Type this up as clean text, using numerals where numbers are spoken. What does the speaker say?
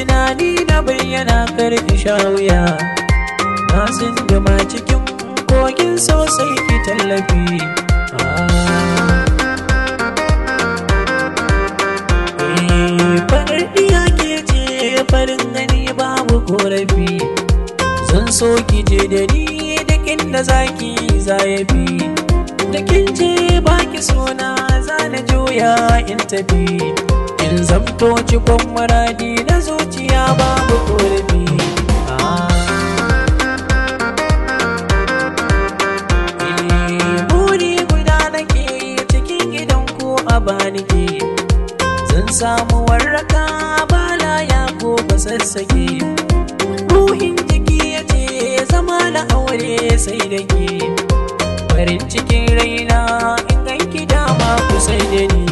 tunani na bayyana karki sha wuya. Na sun gama cikin kogin sosai ki tallafi. Farar iya ke ce farin gani babu korafi. Zan so ki je da ni da inda zaki zayafi. Da kin ce baki sona zana juya in tafi. In zamto cikon muradi na zuciya babu korafi. Buri guda nake cikin gidan ko a banike. Zan samu warraka bala ya ko basassake. Ruhin jiki ya ce zama na aure sai da ke. Farin cikin raina in ganki dama kusa da ni.